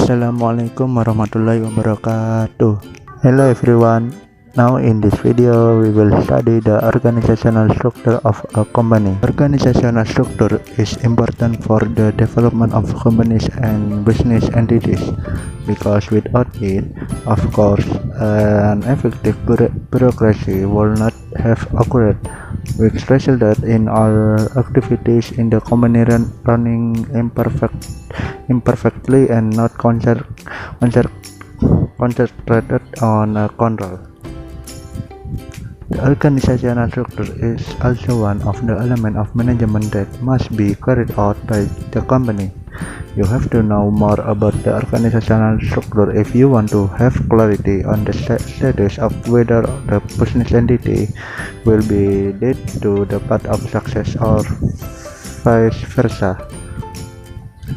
Assalamualaikum warahmatullahi wabarakatuh. Hello everyone. Now in this video we will study the organizational structure of a company. Organizational structure is important for the development of companies and business entities because without it, of course, an effective bureaucracy will not have occurred, which resulted in all activities in the company running imperfectly and not concentrated on control. The organizational structure is also one of the elements of management that must be carried out by the company. You have to know more about the organizational structure if you want to have clarity on the status of whether the business entity will be lead to the path of success or vice versa.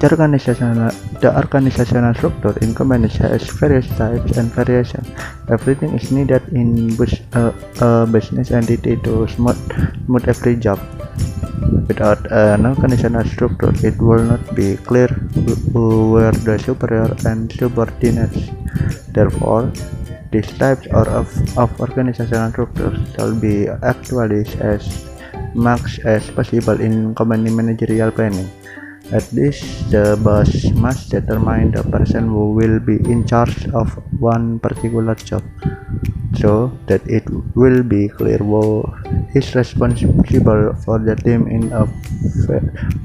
The organizational structure in companies has various types and variations. Everything is needed in a business entity to smooth every job. Without an organizational structure, it will not be clear who were the superior and subordinates. Therefore, these types of organizational structures shall be actualized as much as possible in company managerial planning. At this, the boss must determine the person who will be in charge of one particular job, so that it will be clear who is responsible for the team in a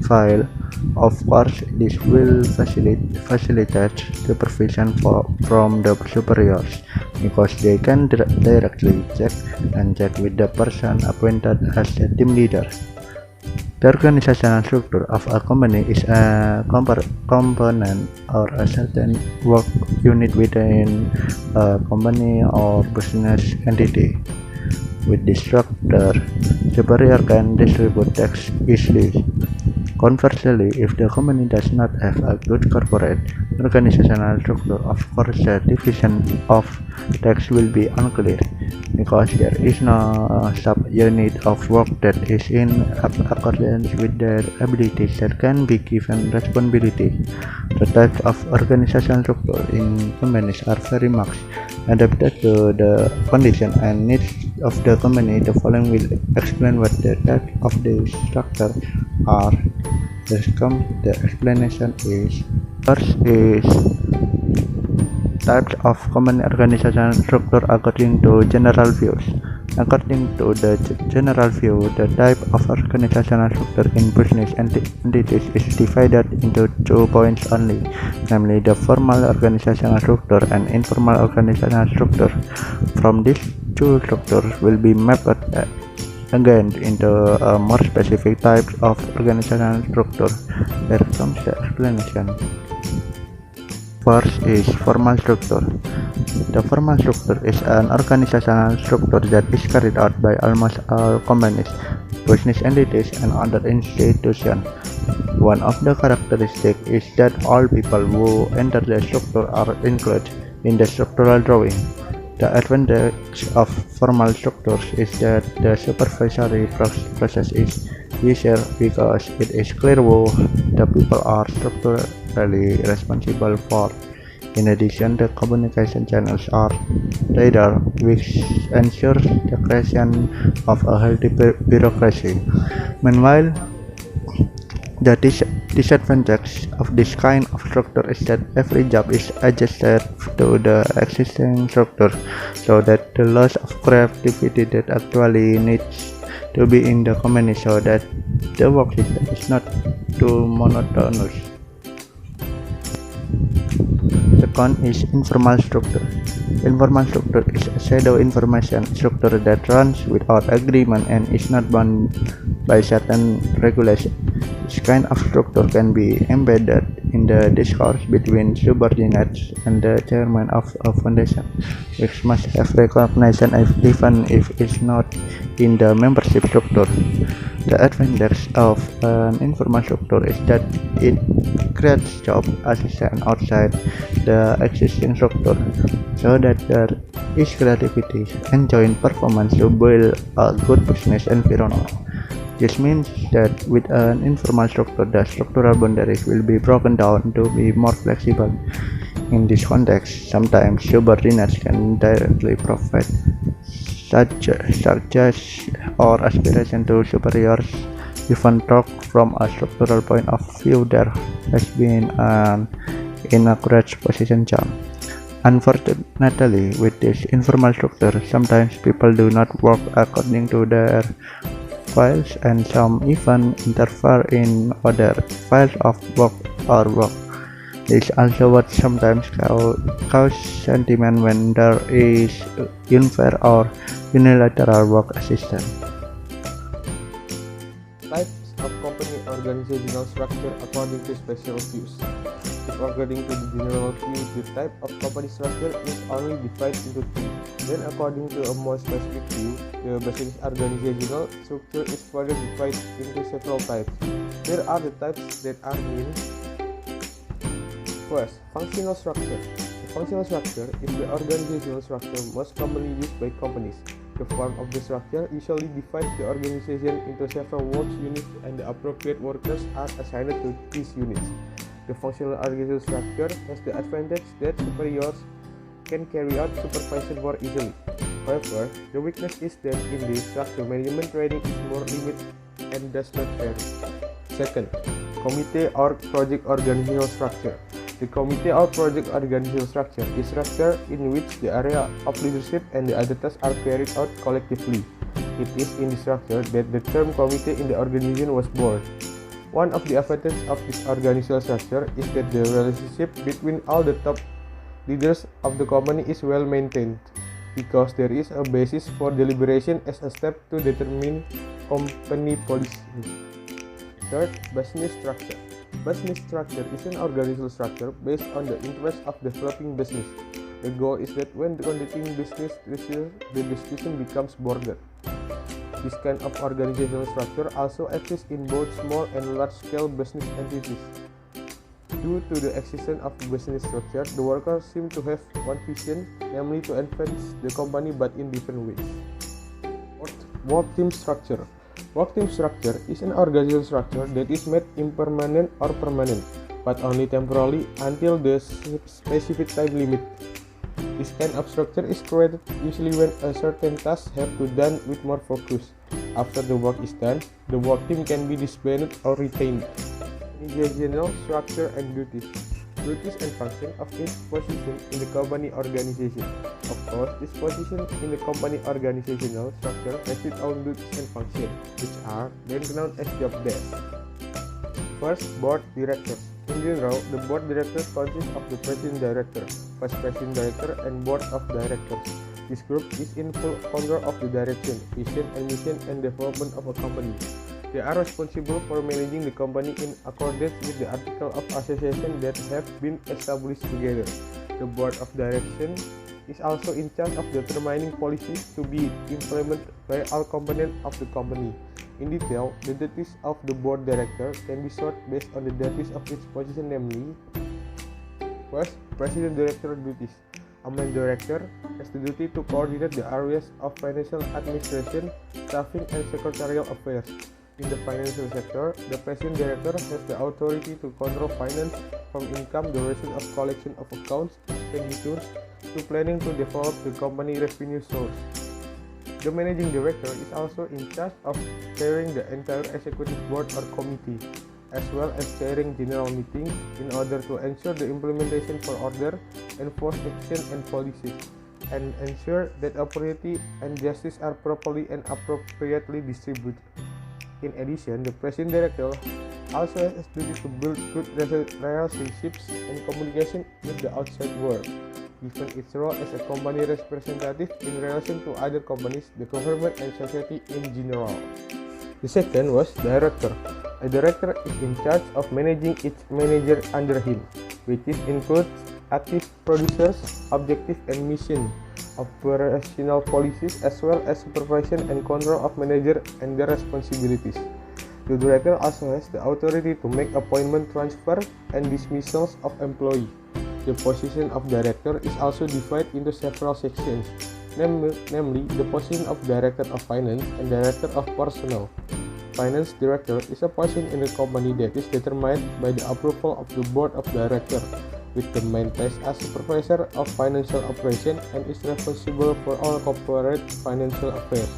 file. Of course, this will facilitate supervision from the superiors, because they can directly check with the person appointed as the team leader. The organizational structure of a company is a component or a certain work unit within a company or business entity. With this structure, superior can distribute tasks easily. Conversely, if the company does not have a good corporate organizational structure, of course the division of tasks will be unclear, because there is no sub-unit of work that is in accordance with their abilities that can be given responsibility. The types of organizational structure in companies are very much adapted to the condition and needs of the company. The following will explain what the types of the structure are. The explanation is: first is types of company organizational structure according to general views. According to the general view, the type of organizational structure in business entities is divided into 2 points only, namely the formal organizational structure and informal organizational structure. From these two structures will be mapped again into more specific types of organizational structure. Here comes the explanation. First is formal structure. The formal structure is an organizational structure that is carried out by almost all companies, business entities, and other institutions. One of the characteristics is that all people who enter the structure are included in the structural drawing. The advantage of formal structures is that the supervisory process is easier because it is clear who the people are structurally responsible for. In addition, the communication channels are tighter, which ensures the creation of a healthy bureaucracy. Meanwhile, the disadvantage of this kind of structure is that every job is adjusted to the existing structure, so that the loss of creativity that actually needs to be in the company, so that the work system is not too monotonous. Second is informal structure. Informal structure is a pseudo information structure that runs without agreement and is not bound by certain regulations. This kind of structure can be embedded in the discourse between subordinates and the chairman of a foundation, which must have recognition even if it's not in the membership structure. The advantage of an informal structure is that it creates job assistance outside the existing structure, so that there is creativity and joint performance to build a good business environment. This means that with an informal structure, the structural boundaries will be broken down to be more flexible. In this context, sometimes subordinates can directly provide suggest or aspiration to superiors. Even though from a structural point of view there has been an inaccurate position jump. Unfortunately, with this informal structure, sometimes people do not work according to their files and some even interfere in other files of work or work. This is also what sometimes cause sentiment when there is unfair or unilateral work assistance. Types of company organizational structure according to special views. If according to the general view, the type of company structure is only divided into two. Then according to a more specific view, the business organizational structure is further divided into several types. Here are the types that are mean. First, functional structure. The functional structure is the organizational structure most commonly used by companies. The form of the structure usually divides the organization into several work units and the appropriate workers are assigned to these units. The functional organizational structure has the advantage that superiors can carry out supervision more easily. However, the weakness is that in this structure, management training is more limited and does not vary. Second, committee or project organizational structure. The committee or project organizational structure is structure in which the area of leadership and the other tasks are carried out collectively. It is in this structure that the term committee in the organization was born. One of the advantages of this organizational structure is that the relationship between all the top leaders of the company is well maintained, because there is a basis for deliberation as a step to determine company policy. Third, business structure. Business structure is an organizational structure based on the interest of developing business. The goal is that when conducting business research, the decision becomes border. This kind of organizational structure also exists in both small and large-scale business entities. Due to the existence of business structure, the workers seem to have one vision, namely to advance the company but in different ways. Fourth, work team structure. Work team structure is an organizational structure that is made impermanent or permanent, but only temporarily until the specific time limit. This kind of structure is created usually when a certain task have to be done with more focus. After the work is done, the work team can be disbanded or retained. Organizational structure and duties. Duties and function of each position in the company organization. Of course, this position in the company organizational structure has its own duties and functions, which are then known as job desks. First, board directors. In general, the board directors consists of the president director, vice president director, and board of directors. This group is in full control of the direction, vision, and mission and development of a company. They are responsible for managing the company in accordance with the article of association that have been established together. The board of direction is also in charge of determining policies to be implemented by all components of the company. In detail, the duties of the board director can be sorted based on the duties of each position, namely: first, president director duties. A main director has the duty to coordinate the areas of financial administration, staffing, and secretarial affairs. In the financial sector, the president director has the authority to control finance, from income, duration of collection of accounts, expenditures, to planning to develop the company revenue source. The managing director is also in charge of chairing the entire executive board or committee, as well as chairing general meetings in order to ensure the implementation for order, enforce action and policies, and ensure that authority and justice are properly and appropriately distributed. In addition, the president director also has duty to build good relationships and communication with the outside world, given its role as a company representative in relation to other companies, the government, and society in general. The second was director. A director is in charge of managing its manager under him, which includes active producers, objective and mission, operational policies, as well as supervision and control of manager and their responsibilities. The director also has the authority to make appointment, transfer, and dismissals of employees. The position of director is also divided into several sections, namely the position of director of finance and director of personnel. Finance director is a position in the company that is determined by the approval of the board of directors, with the main task as supervisor of financial operation and is responsible for all corporate financial affairs.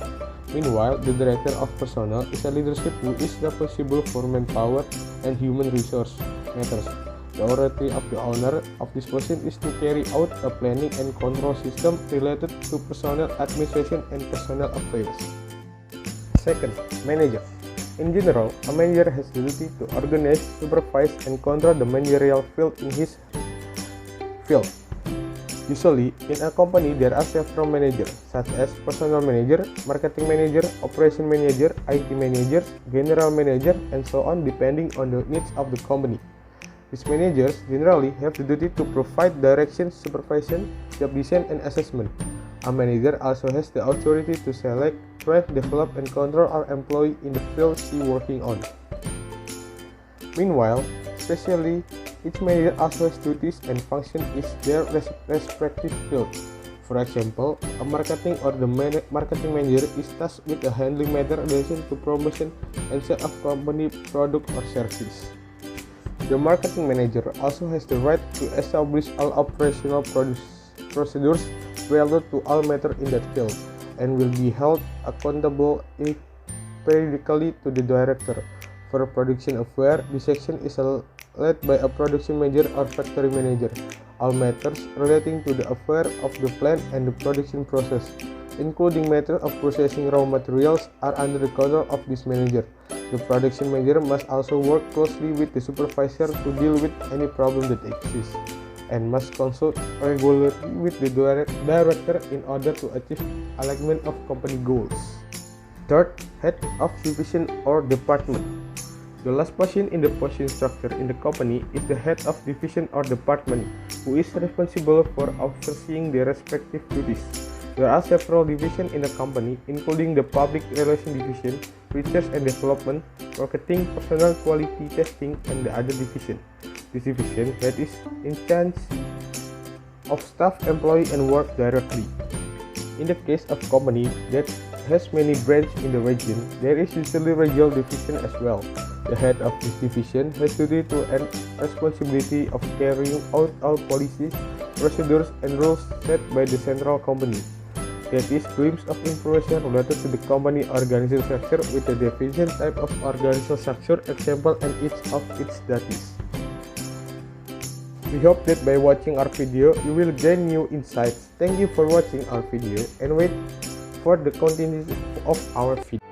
Meanwhile, the director of personnel is a leadership who is responsible for manpower and human resource matters. The authority of the owner of this position is to carry out a planning and control system related to personnel administration and personnel affairs. Second, manager. In general, a manager has the duty to organize, supervise, and control the managerial field in his field. Usually, in a company there are several managers, such as personnel manager, marketing manager, operation manager, IT manager, general manager, and so on depending on the needs of the company. These managers generally have the duty to provide direction, supervision, job design, and assessment. A manager also has the authority to select, train, develop, and control our employee in the field she working on. Meanwhile, especially each manager also has duties and function in their respective field. For example, a marketing or the marketing manager is tasked with the handling matter related to promotion and sale of company product or service. The marketing manager also has the right to establish all operational procedures related to all matters in that field and will be held accountable periodically to the director. For a production affair, this section is led by a production manager or factory manager. All matters relating to the affair of the plant and the production process, including matters of processing raw materials, are under the control of this manager. The production manager must also work closely with the supervisor to deal with any problem that exists, and must consult regularly with the director in order to achieve alignment of company goals. Third, head of division or department. The last position in the position structure in the company is the head of division or department, who is responsible for overseeing their respective duties. There are several divisions in the company, including the public relations division, research and development, marketing, personnel quality testing, and the other division. This division head is in charge of staff, employee, and work directly. In the case of company that has many branches in the region, there is usually regional division as well. The head of this division has duty to and responsibility of carrying out all policies, procedures, and rules set by the central company. That is glimpse of information related to the company organizational structure with the definition, type of organizational structure, example, and each of its duties. We hope that by watching our video, you will gain new insights. Thank you for watching our video and wait for the continuation of our video.